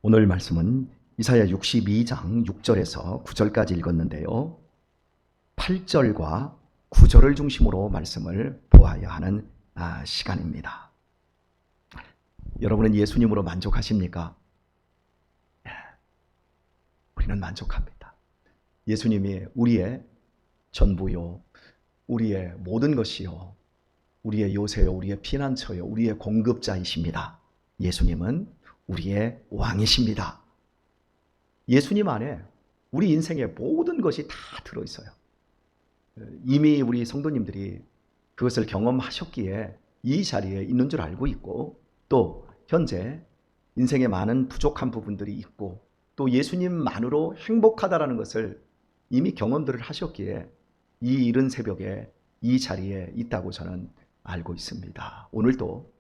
오늘 말씀은 이사야 62장 6절에서 9절까지 읽었는데요. 8절과 9절을 중심으로 말씀을 보아야 하는 시간입니다. 여러분은 예수님으로 만족하십니까? 우리는 만족합니다. 예수님이 우리의 전부요, 우리의 모든 것이요, 우리의 요새요, 우리의 피난처요, 우리의 공급자이십니다. 예수님은 우리의 왕이십니다. 예수님 안에 우리 인생의 모든 것이 다 들어있어요. 이미 우리 성도님들이 그것을 경험하셨기에 이 자리에 있는 줄 알고 있고, 또 현재 인생에 많은 부족한 부분들이 있고, 또 예수님만으로 행복하다라는 것을 이미 경험들을 하셨기에 이 이른 새벽에 이 자리에 있다고 저는 알고 있습니다. 오늘도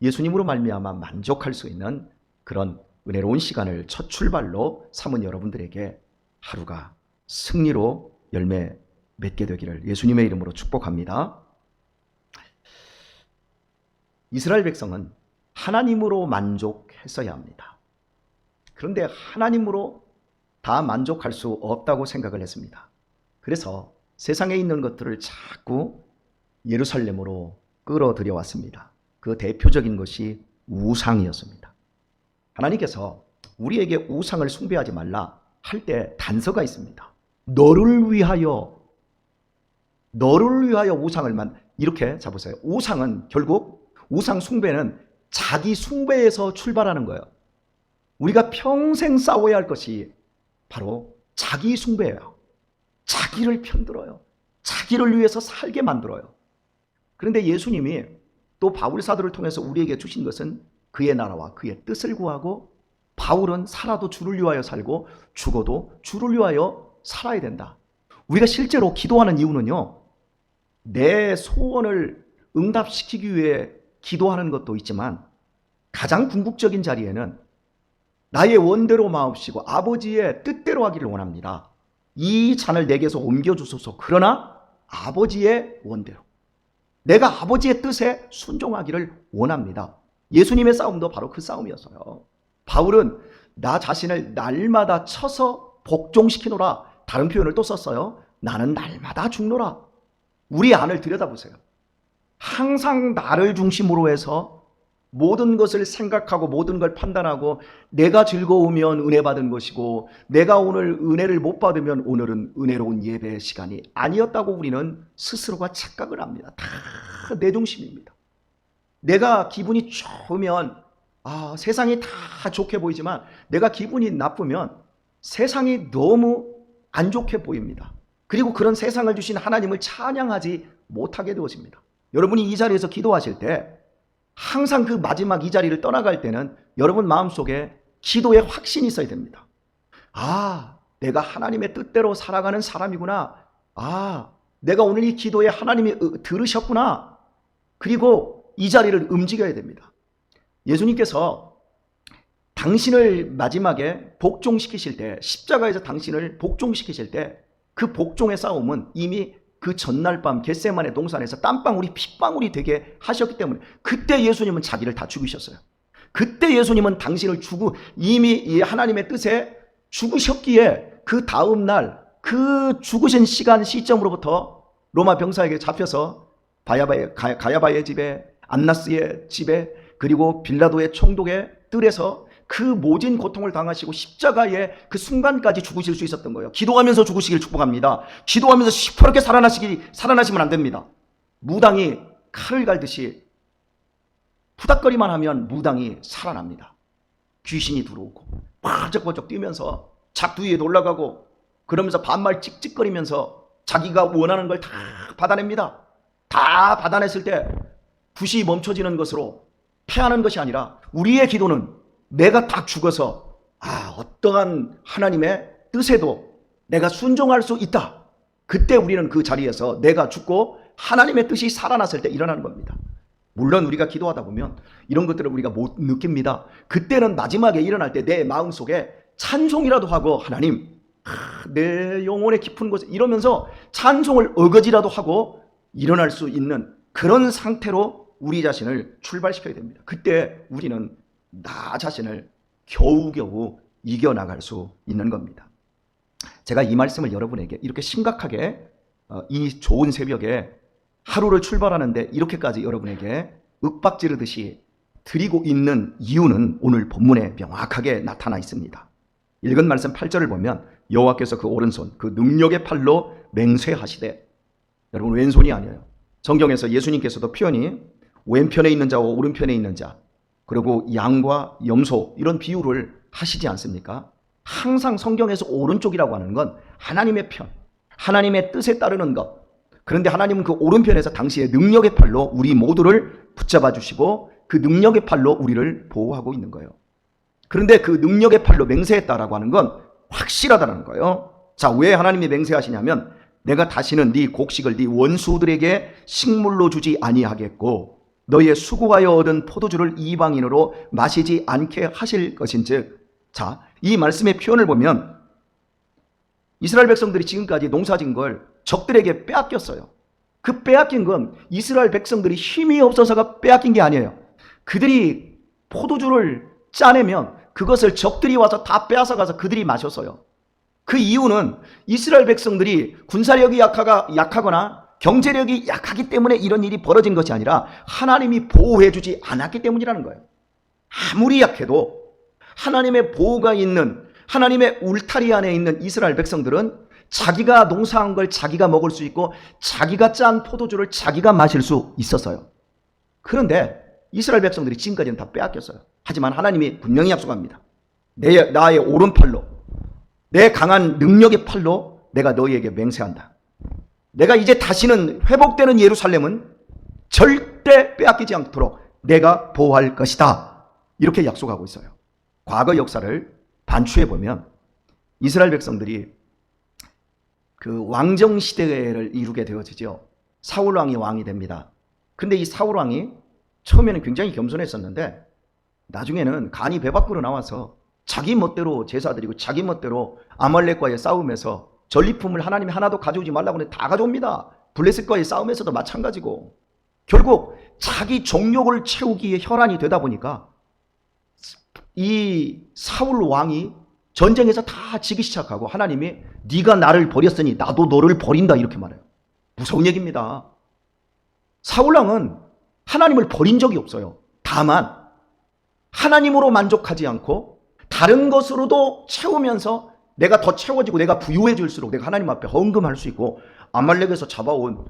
예수님으로 말미암아 만족할 수 있는 그런 은혜로운 시간을 첫 출발로 삼은 여러분들에게 하루가 승리로 열매 맺게 되기를 예수님의 이름으로 축복합니다. 이스라엘 백성은 하나님으로 만족했어야 합니다. 그런데 하나님으로 다 만족할 수 없다고 생각을 했습니다. 그래서 세상에 있는 것들을 자꾸 예루살렘으로 끌어들여 왔습니다. 그 대표적인 것이 우상이었습니다. 하나님께서 우리에게 우상을 숭배하지 말라 할 때 단서가 있습니다. 너를 위하여 우상을 이렇게 잡으세요. 우상은 결국 우상 숭배는 자기 숭배에서 출발하는 거예요. 우리가 평생 싸워야 할 것이 바로 자기 숭배예요. 자기를 편들어요. 자기를 위해서 살게 만들어요. 그런데 예수님이 또 바울 사도를 통해서 우리에게 주신 것은 그의 나라와 그의 뜻을 구하고, 바울은 살아도 주를 위하여 살고 죽어도 주를 위하여 살아야 된다. 우리가 실제로 기도하는 이유는요, 내 소원을 응답시키기 위해 기도하는 것도 있지만 가장 궁극적인 자리에는 나의 원대로 마옵시고 아버지의 뜻대로 하기를 원합니다. 이 잔을 내게서 옮겨주소서. 그러나 아버지의 원대로, 내가 아버지의 뜻에 순종하기를 원합니다. 예수님의 싸움도 바로 그 싸움이었어요. 바울은 나 자신을 날마다 쳐서 복종시키노라. 다른 표현을 또 썼어요. 나는 날마다 죽노라. 우리 안을 들여다보세요. 항상 나를 중심으로 해서 모든 것을 생각하고 모든 걸 판단하고, 내가 즐거우면 은혜 받은 것이고, 내가 오늘 은혜를 못 받으면 오늘은 은혜로운 예배의 시간이 아니었다고 우리는 스스로가 착각을 합니다. 다 내 중심입니다. 내가 기분이 좋으면 세상이 다 좋게 보이지만, 내가 기분이 나쁘면 세상이 너무 안 좋게 보입니다. 그리고 그런 세상을 주신 하나님을 찬양하지 못하게 되어집니다. 여러분이 이 자리에서 기도하실 때 항상 그 마지막 이 자리를 떠나갈 때는 여러분 마음속에 기도의 확신이 있어야 됩니다. 내가 하나님의 뜻대로 살아가는 사람이구나. 내가 오늘 이 기도에 하나님이 들으셨구나. 그리고 이 자리를 움직여야 됩니다. 예수님께서 당신을 마지막에 복종시키실 때, 십자가에서 당신을 복종시키실 때, 그 복종의 싸움은 이미 그 전날 밤 겟세마네 동산에서 땀방울이 핏방울이 되게 하셨기 때문에, 그때 예수님은 자기를 다 죽이셨어요. 그때 예수님은 당신을 이미 이 하나님의 뜻에 죽으셨기에, 그 다음날 그 죽으신 시점으로부터 로마 병사에게 잡혀서 가야바의 집에, 안나스의 집에, 그리고 빌라도의 총독의 뜰에서 그 모진 고통을 당하시고 십자가의 그 순간까지 죽으실 수 있었던 거예요. 기도하면서 죽으시길 축복합니다. 기도하면서 시퍼렇게 살아나시면 안 됩니다. 무당이 칼을 갈듯이 푸닥거리만 하면 무당이 살아납니다. 귀신이 들어오고 번쩍번쩍 뛰면서 작두 위에 올라가고, 그러면서 반말 찍찍거리면서 자기가 원하는 걸 다 받아냅니다. 다 받아냈을 때 붓이 멈춰지는 것으로 패하는 것이 아니라, 우리의 기도는 내가 딱 죽어서 어떠한 하나님의 뜻에도 내가 순종할 수 있다. 그때 우리는 그 자리에서 내가 죽고 하나님의 뜻이 살아났을 때 일어나는 겁니다. 물론 우리가 기도하다 보면 이런 것들을 우리가 못 느낍니다. 그때는 마지막에 일어날 때 내 마음속에 찬송이라도 하고, 하나님, 내 영혼의 깊은 곳에, 이러면서 찬송을 어거지라도 하고 일어날 수 있는 그런 상태로 우리 자신을 출발시켜야 됩니다. 그때 우리는 나 자신을 겨우겨우 이겨나갈 수 있는 겁니다. 제가 이 말씀을 여러분에게 이렇게 심각하게 이 좋은 새벽에 하루를 출발하는데 이렇게까지 여러분에게 윽박지르듯이 드리고 있는 이유는 오늘 본문에 명확하게 나타나 있습니다. 읽은 말씀 8절을 보면 여호와께서 그 오른손 그 능력의 팔로 맹세하시되, 여러분 왼손이 아니에요. 성경에서 예수님께서도 표현이 왼편에 있는 자와 오른편에 있는 자, 그리고 양과 염소 이런 비유를 하시지 않습니까? 항상 성경에서 오른쪽이라고 하는 건 하나님의 편, 하나님의 뜻에 따르는 것. 그런데 하나님은 그 오른편에서 당시의 능력의 팔로 우리 모두를 붙잡아 주시고 그 능력의 팔로 우리를 보호하고 있는 거예요. 그런데 그 능력의 팔로 맹세했다라고 하는 건 확실하다는 거예요. 자, 왜 하나님이 맹세하시냐면 내가 다시는 네 곡식을 네 원수들에게 식물로 주지 아니하겠고 너희의 수고하여 얻은 포도주를 이방인으로 마시지 않게 하실 것인즉. 자, 이 말씀의 표현을 보면 이스라엘 백성들이 지금까지 농사진 걸 적들에게 빼앗겼어요. 그 빼앗긴 건 이스라엘 백성들이 힘이 없어서가 빼앗긴 게 아니에요. 그들이 포도주를 짜내면 그것을 적들이 와서 다 빼앗아 가서 그들이 마셨어요. 그 이유는 이스라엘 백성들이 군사력이 약하거나 경제력이 약하기 때문에 이런 일이 벌어진 것이 아니라 하나님이 보호해주지 않았기 때문이라는 거예요. 아무리 약해도 하나님의 보호가 있는, 하나님의 울타리 안에 있는 이스라엘 백성들은 자기가 농사한 걸 자기가 먹을 수 있고 자기가 짠 포도주를 자기가 마실 수 있었어요. 그런데 이스라엘 백성들이 지금까지는 다 빼앗겼어요. 하지만 하나님이 분명히 약속합니다. 나의 오른팔로, 내 강한 능력의 팔로 내가 너희에게 맹세한다. 내가 이제 다시는 회복되는 예루살렘은 절대 빼앗기지 않도록 내가 보호할 것이다. 이렇게 약속하고 있어요. 과거 역사를 반추해 보면 이스라엘 백성들이 그 왕정 시대를 이루게 되어지죠. 사울 왕이 왕이 됩니다. 근데 이 사울 왕이 처음에는 굉장히 겸손했었는데 나중에는 간이 배 밖으로 나와서 자기 멋대로 제사 드리고 자기 멋대로 아말렉과의 싸움에서 전리품을 하나님이 하나도 가져오지 말라고 하는데 다 가져옵니다. 블레셋과의 싸움에서도 마찬가지고 결국 자기 정욕을 채우기 위해 혈안이 되다 보니까 이 사울 왕이 전쟁에서 다 지기 시작하고 하나님이 네가 나를 버렸으니 나도 너를 버린다 이렇게 말해요. 무서운 얘기입니다. 사울 왕은 하나님을 버린 적이 없어요. 다만 하나님으로 만족하지 않고 다른 것으로도 채우면서 내가 더 채워지고 내가 부유해질수록 내가 하나님 앞에 헌금할 수 있고 아말렉에서 잡아온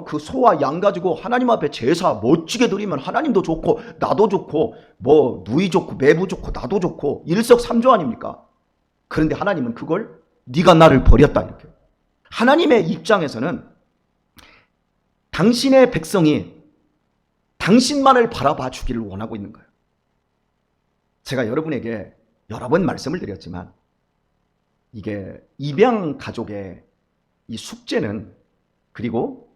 그 소와 양 가지고 하나님 앞에 제사 멋지게 드리면 하나님도 좋고 나도 좋고 뭐 누이 좋고 매부 좋고 나도 좋고 일석삼조 아닙니까? 그런데 하나님은 그걸 네가 나를 버렸다 이렇게. 하나님의 입장에서는 당신의 백성이 당신만을 바라봐 주기를 원하고 있는 거예요. 제가 여러분에게 여러 번 말씀을 드렸지만 이게 입양 가족의 이 숙제는 그리고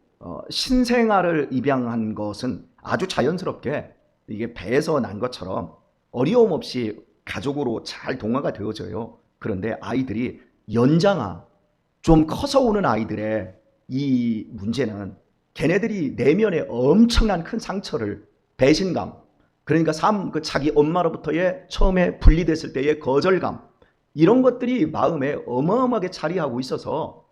신생아를 입양한 것은 아주 자연스럽게 이게 배에서 난 것처럼 어려움 없이 가족으로 잘 동화가 되어져요. 그런데 아이들이 연장아 좀 커서 오는 아이들의 이 문제는 걔네들이 내면에 엄청난 큰 상처를 배신감 그러니까 자기 엄마로부터의 처음에 분리됐을 때의 거절감 이런 것들이 마음에 어마어마하게 자리하고 있어서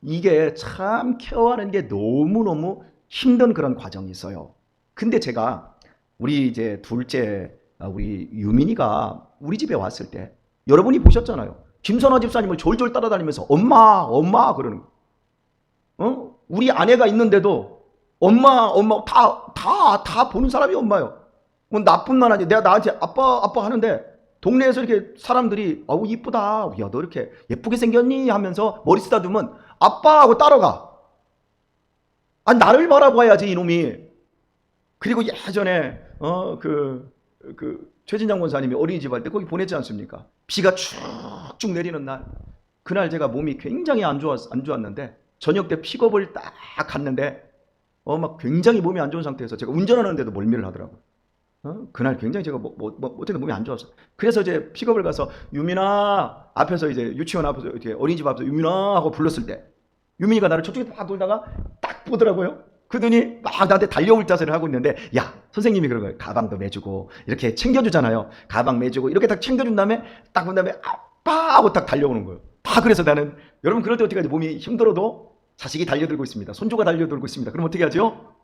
이게 참 케어하는 게 너무너무 힘든 그런 과정이 있어요. 근데 제가 우리 이제 둘째 우리 유민이가 우리 집에 왔을 때 여러분이 보셨잖아요. 김선화 집사님을 졸졸 따라다니면서 엄마 엄마 그러는 거. 우리 아내가 있는데도 엄마 다 보는 사람이 엄마예요. 뭐 나뿐만 아니라 내가 나한테 아빠 하는데 동네에서 이렇게 사람들이 아우 이쁘다 야 너 이렇게 예쁘게 생겼니 하면서 머리 쓰다 두면 아빠 하고 따라가. 아니 나를 바라봐야지 이놈이. 그리고 예전에 최진장 권사님이 어린이집 할 때 거기 보냈지 않습니까? 비가 쭉쭉 내리는 날 그날 제가 몸이 굉장히 안 좋았는데 저녁 때 픽업을 딱 갔는데 막 굉장히 몸이 안 좋은 상태에서 제가 운전하는데도 멀미를 하더라고요. 그날 굉장히 제가 어쨌든 몸이 안 좋았어. 그래서 이제 픽업을 가서 유민아 앞에서 이제 유치원 앞에서 이렇게 어린이집 앞에서 유민아 하고 불렀을 때 유민이가 나를 저쪽에 딱 돌다가 딱 보더라고요. 그러더니 막 나한테 달려올 자세를 하고 있는데, 야, 선생님이 그런 거예요. 가방도 매주고 이렇게 챙겨주잖아요. 가방 매주고 이렇게 딱 챙겨준 다음에 딱 본 다음에 아빠 하고 딱 달려오는 거예요. 다. 그래서 나는, 여러분 그럴 때 어떻게 하지? 몸이 힘들어도 자식이 달려들고 있습니다. 손주가 달려들고 있습니다. 그럼 어떻게 하죠?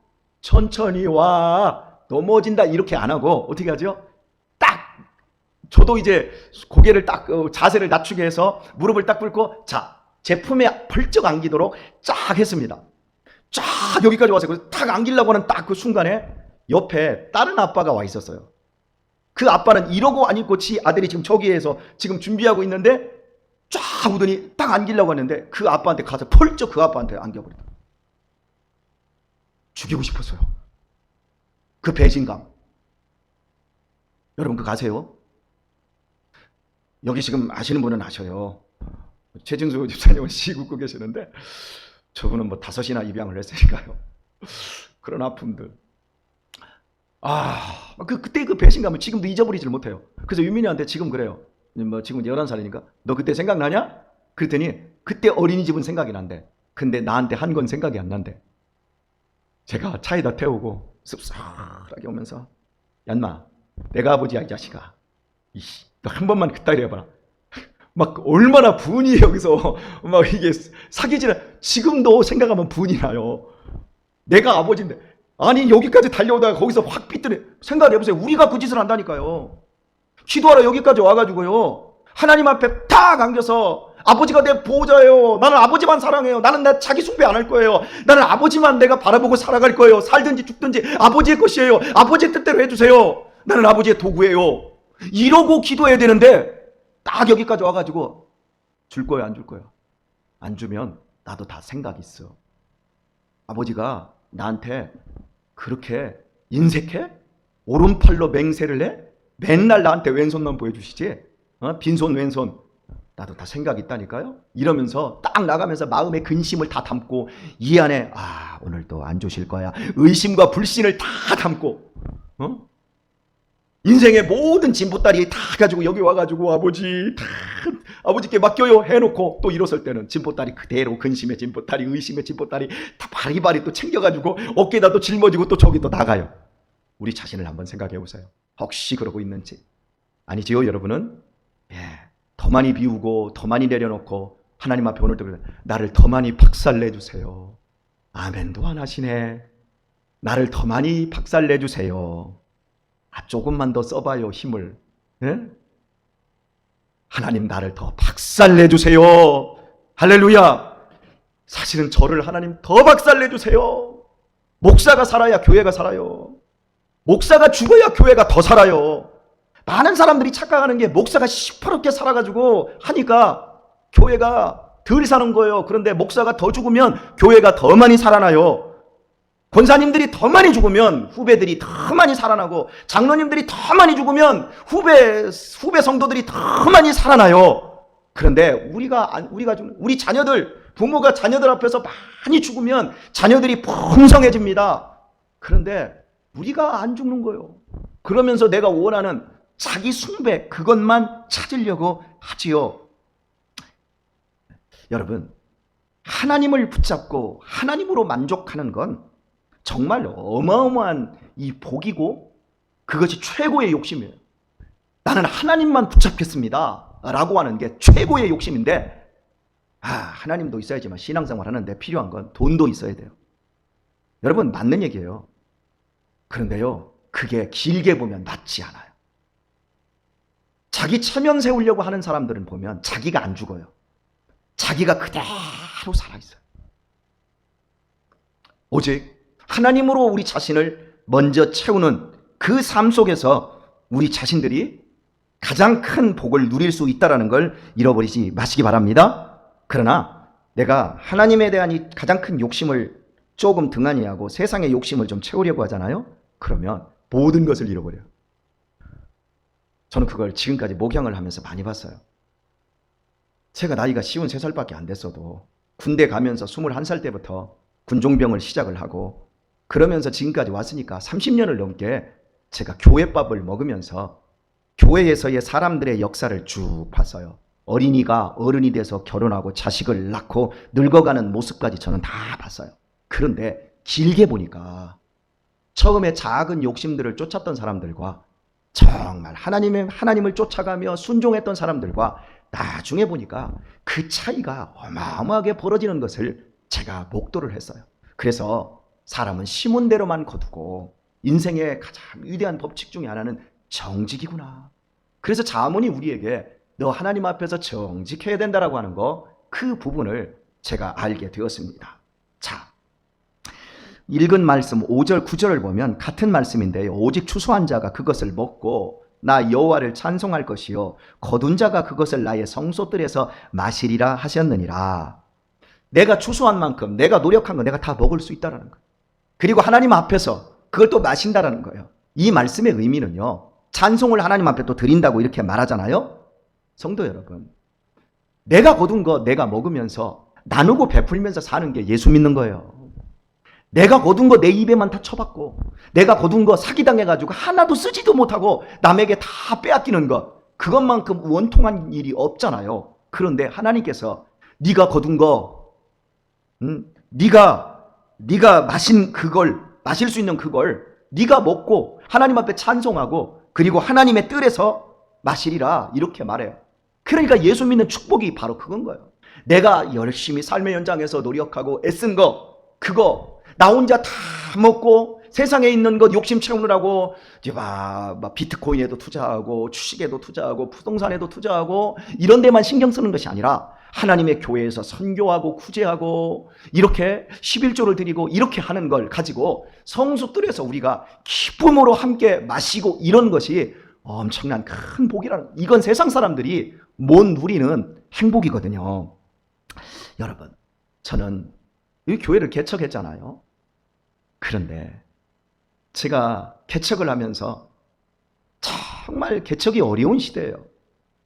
천천히 와, 넘어진다 이렇게 안 하고 어떻게 하죠? 딱 저도 이제 고개를 딱 자세를 낮추게 해서 무릎을 딱 꿇고, 자, 제품에 펄쩍 안기도록 쫙 했습니다. 쫙 여기까지 와서 탁 안기려고 하는 딱 그 순간에 옆에 다른 아빠가 와 있었어요. 그 아빠는 이러고 안 있고 지 아들이 지금 저기에서 지금 준비하고 있는데 쫙 오더니 딱 안기려고 하는데 그 아빠한테 가서 펄쩍 그 아빠한테 안겨버렸다. 죽이고 싶었어요. 그 배신감. 여러분 그거 아세요? 여기 지금 아시는 분은 아셔요. 최진수 집사님은 시 굽고 계시는데 저분은 뭐 5이나 입양을 했으니까요. 그런 아픔들. 그때 그 배신감을 지금도 잊어버리질 못해요. 그래서 유민이한테 지금 그래요. 뭐 지금 11살이니까 너 그때 생각나냐? 그랬더니 그때 어린이집은 생각이 난대. 근데 나한테 한 건 생각이 안 난대. 제가 차에다 태우고 씁쓸하게 오면서, 얀마, 내가 아버지야 이 자식아. 너 한 번만 그따위 해봐라. 막 얼마나 분이 여기서 막 이게 사기질. 지금도 생각하면 분이 나요. 내가 아버지인데, 아니 여기까지 달려오다가 거기서 확 삐뚤어. 생각해보세요. 우리가 그 짓을 한다니까요. 기도하러 여기까지 와가지고요, 하나님 앞에 탁 안겨서 아버지가 내 보호자예요. 나는 아버지만 사랑해요. 나는 나 자기 숭배 안 할 거예요. 나는 아버지만 내가 바라보고 살아갈 거예요. 살든지 죽든지 아버지의 것이에요. 아버지의 뜻대로 해주세요. 나는 아버지의 도구예요. 이러고 기도해야 되는데 딱 여기까지 와가지고 줄 거예요, 안 줄 거예요? 안 주면 나도 다 생각이 있어. 아버지가 나한테 그렇게 인색해? 오른팔로 맹세를 해? 맨날 나한테 왼손만 보여주시지? 빈손 왼손. 나도 다 생각이 있다니까요. 이러면서 딱 나가면서 마음의 근심을 다 담고, 이 안에 오늘 또 안 주실 거야, 의심과 불신을 다 담고, 인생의 모든 진보다리 다 가지고 여기 와가지고 아버지 다 아버지께 맡겨요 해놓고, 또 일어설 때는 진보다리 그대로, 근심의 진보다리, 의심의 진보다리 다 바리바리 또 챙겨가지고 어깨에다 또 짊어지고 또 저기 또 나가요. 우리 자신을 한번 생각해 보세요. 혹시 그러고 있는지. 아니지요, 여러분은? 더 많이 비우고 더 많이 내려놓고 하나님 앞에 오늘도 그래, 나를 더 많이 박살내주세요. 아멘도 안 하시네. 나를 더 많이 박살내주세요. 조금만 더 써봐요, 힘을. 하나님 나를 더 박살내주세요. 할렐루야. 사실은 저를 하나님 더 박살내주세요. 목사가 살아야 교회가 살아요. 목사가 죽어야 교회가 더 살아요. 많은 사람들이 착각하는 게, 목사가 시퍼렇게 살아가지고 하니까 교회가 덜 사는 거예요. 그런데 목사가 더 죽으면 교회가 더 많이 살아나요. 권사님들이 더 많이 죽으면 후배들이 더 많이 살아나고, 장로님들이 더 많이 죽으면 후배 성도들이 더 많이 살아나요. 그런데 우리 자녀들, 부모가 자녀들 앞에서 많이 죽으면 자녀들이 풍성해집니다. 그런데 우리가 안 죽는 거예요. 그러면서 내가 원하는 자기 숭배, 그것만 찾으려고 하지요. 여러분, 하나님을 붙잡고 하나님으로 만족하는 건 정말 어마어마한 이 복이고, 그것이 최고의 욕심이에요. 나는 하나님만 붙잡겠습니다 라고 하는 게 최고의 욕심인데, 하나님도 있어야지만 신앙생활 하는데 필요한 건 돈도 있어야 돼요. 여러분, 맞는 얘기예요. 그런데요, 그게 길게 보면 맞지 않아요. 자기 체면 세우려고 하는 사람들은 보면 자기가 안 죽어요. 자기가 그대로 살아있어요. 오직 하나님으로 우리 자신을 먼저 채우는 그 삶 속에서 우리 자신들이 가장 큰 복을 누릴 수 있다는 걸 잃어버리지 마시기 바랍니다. 그러나 내가 하나님에 대한 이 가장 큰 욕심을 조금 등한히 하고 세상의 욕심을 좀 채우려고 하잖아요. 그러면 모든 것을 잃어버려요. 저는 그걸 지금까지 목양을 하면서 많이 봤어요. 제가 나이가 53살밖에 안 됐어도 군대 가면서 21살 때부터 군종병을 시작을 하고, 그러면서 지금까지 왔으니까 30년을 넘게 제가 교회밥을 먹으면서 교회에서의 사람들의 역사를 쭉 봤어요. 어린이가 어른이 돼서 결혼하고 자식을 낳고 늙어가는 모습까지 저는 다 봤어요. 그런데 길게 보니까 처음에 작은 욕심들을 쫓았던 사람들과 정말 하나님을 쫓아가며 순종했던 사람들과 나중에 보니까 그 차이가 어마어마하게 벌어지는 것을 제가 목도를 했어요. 그래서 사람은 심은 대로만 거두고 인생의 가장 위대한 법칙 중에 하나는 정직이구나. 그래서 자문이 우리에게 너 하나님 앞에서 정직해야 된다라고 하는 거, 그 부분을 제가 알게 되었습니다. 자, 읽은 말씀 5절 9절을 보면 같은 말씀인데요. 오직 추수한 자가 그것을 먹고 나 여호와를 찬송할 것이요 거둔 자가 그것을 나의 성소들에서 마시리라 하셨느니라. 내가 추수한 만큼 내가 노력한 거 내가 다 먹을 수 있다라는 거예요. 그리고 하나님 앞에서 그걸 또 마신다라는 거예요. 이 말씀의 의미는요, 찬송을 하나님 앞에 또 드린다고 이렇게 말하잖아요. 성도 여러분, 내가 거둔 거 내가 먹으면서 나누고 베풀면서 사는 게 예수 믿는 거예요. 내가 거둔 거 내 입에만 다 쳐박고, 내가 거둔 거 사기당해가지고 하나도 쓰지도 못하고 남에게 다 빼앗기는 것, 그것만큼 원통한 일이 없잖아요. 그런데 하나님께서 네가 거둔 거, 네가 마신 그걸, 마실 수 있는 그걸 네가 먹고 하나님 앞에 찬송하고 그리고 하나님의 뜰에서 마시리라, 이렇게 말해요. 그러니까 예수 믿는 축복이 바로 그건 거예요. 내가 열심히 삶의 현장에서 노력하고 애쓴 거, 그거 나 혼자 다 먹고 세상에 있는 것 욕심 채우느라고 막 비트코인에도 투자하고 주식에도 투자하고 부동산에도 투자하고 이런 데만 신경 쓰는 것이 아니라 하나님의 교회에서 선교하고 구제하고 이렇게 11조를 드리고 이렇게 하는 걸 가지고 성소들에서 우리가 기쁨으로 함께 마시고 이런 것이 엄청난 큰 복이라는, 이건 세상 사람들이 못 누리는 행복이거든요. 여러분, 저는 이 교회를 개척했잖아요. 그런데 제가 개척을 하면서 정말 개척이 어려운 시대예요.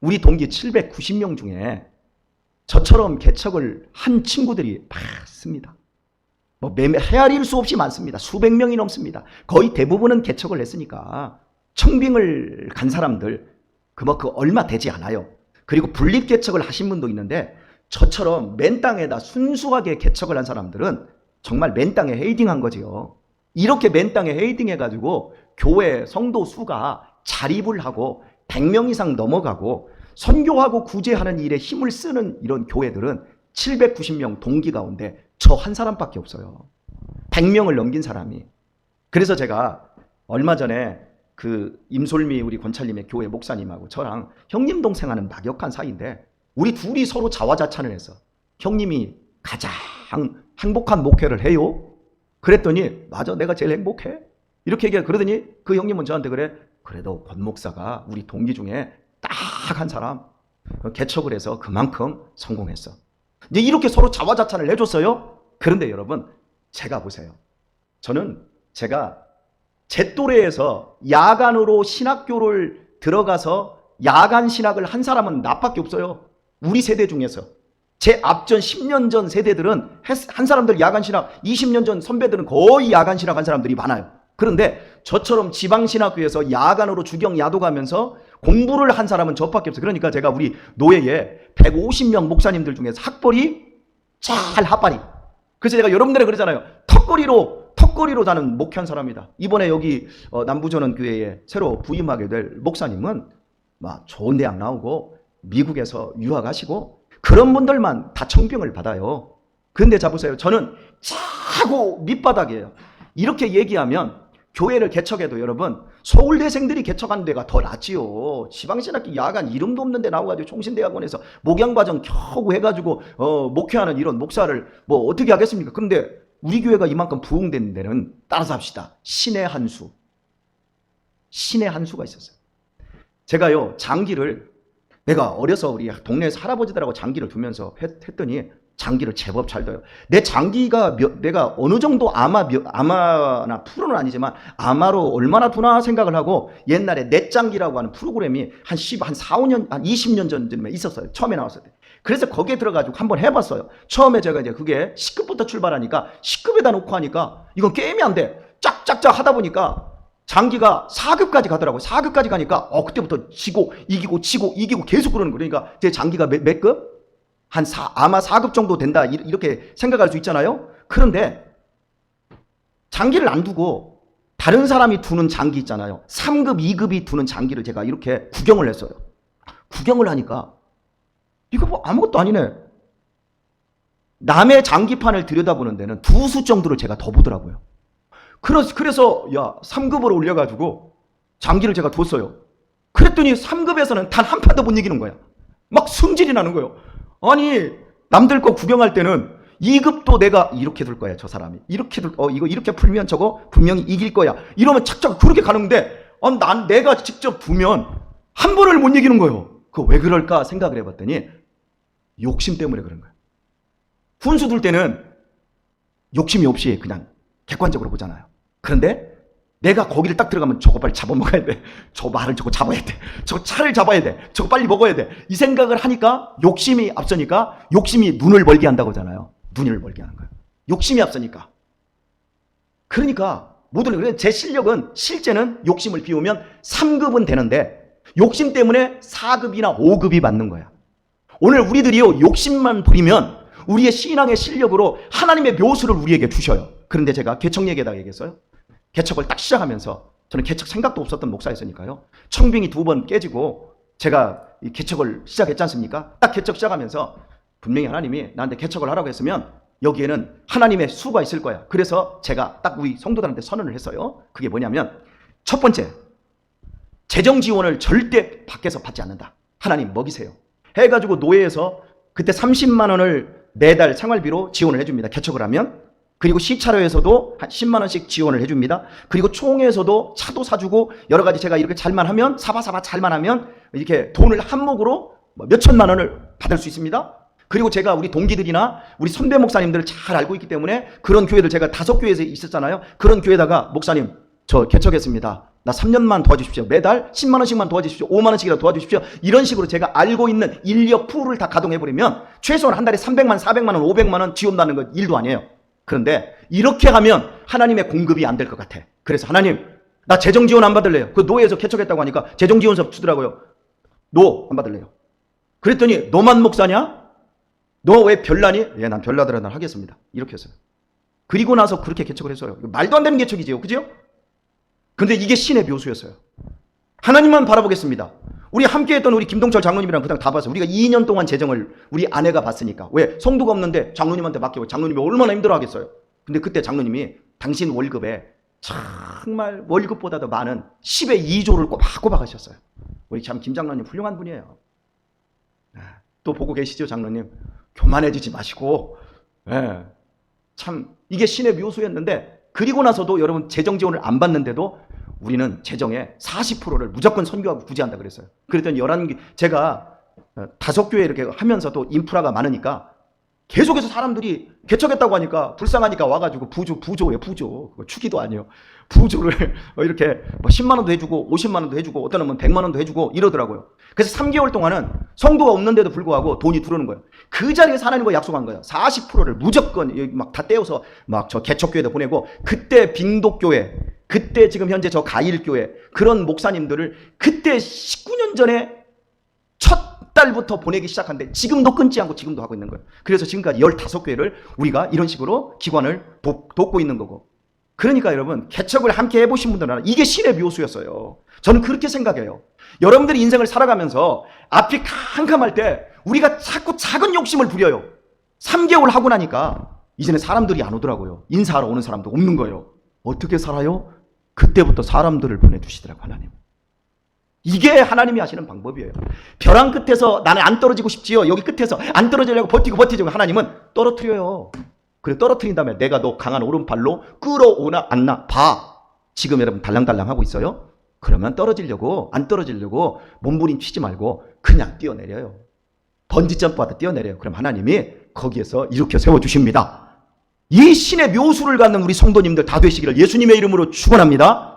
우리 동기 790명 중에 저처럼 개척을 한 친구들이 많습니다. 헤아릴 수 없이 많습니다. 수백 명이 넘습니다. 거의 대부분은 개척을 했으니까 청빙을 간 사람들 그 얼마 되지 않아요. 그리고 분립 개척을 하신 분도 있는데 저처럼 맨 땅에다 순수하게 개척을 한 사람들은 정말 맨 땅에 헤이딩한 거지요. 이렇게 맨 땅에 헤이딩해가지고 교회 성도 수가 자립을 하고 100명 이상 넘어가고 선교하고 구제하는 일에 힘을 쓰는 이런 교회들은 790명 동기 가운데 저 한 사람밖에 없어요. 100명을 넘긴 사람이. 그래서 제가 얼마 전에 그 임솔미 우리 권찰님의 교회 목사님하고 저랑 형님 동생 하는 막역한 사이인데 우리 둘이 서로 자화자찬을 해서 형님이 가장 행복한 목회를 해요? 그랬더니 맞아, 내가 제일 행복해. 이렇게 얘기해. 그러더니 그 형님은 저한테 그래, 그래도 권 목사가 우리 동기 중에 딱 한 사람 개척을 해서 그만큼 성공했어. 이제 이렇게 서로 자화자찬을 해줬어요. 그런데 여러분, 제가 보세요. 제가 제 또래에서 야간으로 신학교를 들어가서 야간 신학을 한 사람은 나밖에 없어요. 우리 세대 중에서. 제 앞전 10년 전 세대들은 한 사람들 야간 신학, 20년 전 선배들은 거의 야간 신학 한 사람들이 많아요. 그런데 저처럼 지방신학교에서 야간으로 주경 야독하면서 공부를 한 사람은 저밖에 없어요. 그러니까 제가 우리 노예에 150명 목사님들 중에서 학벌이 잘 핫바리. 그래서 제가 여러분들에 그러잖아요. 턱걸이로 나는 목회한 사람이다. 이번에 여기 남부전원교회에 새로 부임하게 될 목사님은 막 좋은 대학 나오고 미국에서 유학하시고 그런 분들만 다 청빙을 받아요. 그런데 자 보세요. 저는 차고 밑바닥이에요. 이렇게 얘기하면 교회를 개척해도 여러분 서울대생들이 개척하는 데가 더 낫지요. 지방신학교 야간 이름도 없는 데 나와가지고 총신대학원에서 목양과정 겨우 해가지고 목회하는 이런 목사를 뭐 어떻게 하겠습니까? 그런데 우리 교회가 이만큼 부흥된 데는 따라서 합시다. 신의 한 수가 있었어요. 제가요 장기를 내가 어려서 우리 동네에서 할아버지들하고 장기를 두면서 했더니 장기를 제법 잘 둬요. 내 장기가 내가 어느 정도 아마나 프로는 아니지만 아마로 얼마나 두나 생각을 하고 옛날에 넷장기라고 하는 프로그램이 한 4, 5년, 한 20년 전쯤에 있었어요. 처음에 나왔을 때. 그래서 거기에 들어가지고 한번 해봤어요. 처음에 제가 이제 그게 10급부터 출발하니까 10급에다 놓고 하니까 이건 게임이 안 돼. 짝짝짝 하다 보니까 장기가 4급까지 가더라고요. 4급까지 가니까 그때부터 지고 이기고 계속 그러는 거예요. 그러니까 제 장기가 몇 급? 아마 4급 정도 된다 이렇게 생각할 수 있잖아요. 그런데 장기를 안 두고 다른 사람이 두는 장기 있잖아요. 3급, 2급이 두는 장기를 제가 이렇게 구경을 했어요. 구경을 하니까 이거 뭐 아무것도 아니네. 남의 장기판을 들여다보는 데는 두 수 정도를 제가 더 보더라고요. 그래서 3급으로 올려가지고 장기를 제가 뒀어요. 그랬더니 3급에서는 단 한 판도 못 이기는 거야. 막 승질이 나는 거예요. 아니 남들 거 구경할 때는 2급도 내가 이렇게 둘 거야. 저 사람이 이렇게 이거 이렇게 풀면 저거 분명히 이길 거야. 이러면 착착 그렇게 가는데 내가 직접 두면 한 번을 못 이기는 거예요. 그거 왜 그럴까 생각을 해봤더니 욕심 때문에 그런 거예요. 훈수 둘 때는 욕심이 없이 그냥 객관적으로 보잖아요. 그런데 내가 거기를 딱 들어가면 저거 빨리 잡아먹어야 돼. 저 말을 저거 잡아야 돼. 저 차를 잡아야 돼. 저거 빨리 먹어야 돼. 이 생각을 하니까 욕심이 앞서니까 욕심이 눈을 멀게 한다고 하잖아요. 눈을 멀게 하는 거예요. 욕심이 앞서니까. 그러니까 모든 제 실력은 실제는 욕심을 비우면 3급은 되는데 욕심 때문에 4급이나 5급이 맞는 거야. 오늘 우리들이요 욕심만 부리면 우리의 신앙의 실력으로 하나님의 묘수를 우리에게 주셔요. 그런데 제가 개척 얘기에다가 얘기했어요. 개척을 딱 시작하면서 저는 개척 생각도 없었던 목사였으니까요. 청빙이 2번 깨지고 제가 이 개척을 시작했지 않습니까? 딱 개척 시작하면서 분명히 하나님이 나한테 개척을 하라고 했으면 여기에는 하나님의 수가 있을 거야. 그래서 제가 딱 우리 성도들한테 선언을 했어요. 그게 뭐냐면 첫 번째, 재정 지원을 절대 밖에서 받지 않는다. 하나님 먹이세요. 해가지고 노예에서 그때 30만 원을 매달 생활비로 지원을 해줍니다. 개척을 하면. 그리고 시차로에서도 한 10만 원씩 지원을 해줍니다. 그리고 총회에서도 차도 사주고 여러 가지 제가 이렇게 잘만 하면 사바사바 잘만 하면 이렇게 돈을 한몫으로 몇 천만 원을 받을 수 있습니다. 그리고 제가 우리 동기들이나 우리 선배 목사님들을 잘 알고 있기 때문에 그런 교회들 제가 5교회에서 있었잖아요. 그런 교회에다가 목사님 저 개척했습니다. 나 3년만 도와주십시오. 매달 10만 원씩만 도와주십시오. 5만 원씩이라도 도와주십시오. 이런 식으로 제가 알고 있는 인력 풀을 다 가동해버리면 최소한 한 달에 300만, 400만 원, 500만 원 지원받는 건 일도 아니에요. 그런데 이렇게 하면 하나님의 공급이 안 될 것 같아. 그래서 하나님 나 재정 지원 안 받을래요. 그 노예에서 개척했다고 하니까 재정 지원서 주더라고요. 노 안 받을래요. 그랬더니 너만 목사냐? 너 왜 별나니? 예, 난 별나더라 난 하겠습니다. 이렇게 했어요. 그리고 나서 그렇게 개척을 했어요. 말도 안 되는 개척이지요. 그죠? 근데 이게 신의 묘수였어요. 하나님만 바라보겠습니다. 우리 함께 했던 우리 김동철 장로님이랑 그냥 다 봤어요. 우리가 2년 동안 재정을 우리 아내가 봤으니까. 왜? 성도가 없는데 장로님한테 맡기고 장로님이 얼마나 힘들어 하겠어요. 근데 그때 장로님이 당신 월급에 정말 월급보다도 많은 10의 2조를 꼬박꼬박 하셨어요. 우리 참 김 장로님 훌륭한 분이에요. 또 보고 계시죠, 장로님? 교만해지지 마시고. 참 이게 신의 묘수였는데 그리고 나서도 여러분 재정 지원을 안 받는데도 우리는 재정의 40%를 무조건 선교하고 구제한다 그랬어요. 그랬더니 제가 5교회 이렇게 하면서도 인프라가 많으니까 계속해서 사람들이 개척했다고 하니까 불쌍하니까 와가지고 부조예요, 부조. 축의도 아니에요. 부조를 이렇게 10만 원도 해주고 50만 원도 해주고 어떤 놈은 100만 원도 해주고 이러더라고요. 그래서 3개월 동안은 성도가 없는데도 불구하고 돈이 들어오는 거예요. 그 자리에서 하나님과 약속한 거예요. 40%를 무조건 막 다 떼어서 막 저 개척교회에다 보내고 그때 빙독교회 그때 지금 현재 저 가일교회 그런 목사님들을 그때 19년 전에 첫 달부터 보내기 시작한데 지금도 끊지 않고 지금도 하고 있는 거예요. 그래서 지금까지 15교회를 우리가 이런 식으로 기관을 돕고 있는 거고. 그러니까 여러분 개척을 함께 해보신 분들은 이게 신의 묘수였어요. 저는 그렇게 생각해요. 여러분들이 인생을 살아가면서 앞이 캄캄할 때 우리가 자꾸 작은 욕심을 부려요. 3개월 하고 나니까 이제는 사람들이 안 오더라고요. 인사하러 오는 사람도 없는 거예요. 어떻게 살아요? 그때부터 사람들을 보내주시더라고요, 하나님. 이게 하나님이 하시는 방법이에요. 벼랑 끝에서 나는 안 떨어지고 싶지요. 여기 끝에서 안 떨어지려고 버티고 하나님은 떨어뜨려요. 그래 떨어뜨린 다음에 내가 너 강한 오른팔로 끌어오나 안나 봐. 지금 여러분 달랑달랑 하고 있어요. 그러면 안 떨어지려고 몸부림치지 말고 그냥 뛰어내려요. 번지점프하다 뛰어내려요. 그럼 하나님이 거기에서 이렇게 세워주십니다. 이 신의 묘수를 갖는 우리 성도님들 다 되시기를 예수님의 이름으로 축원합니다.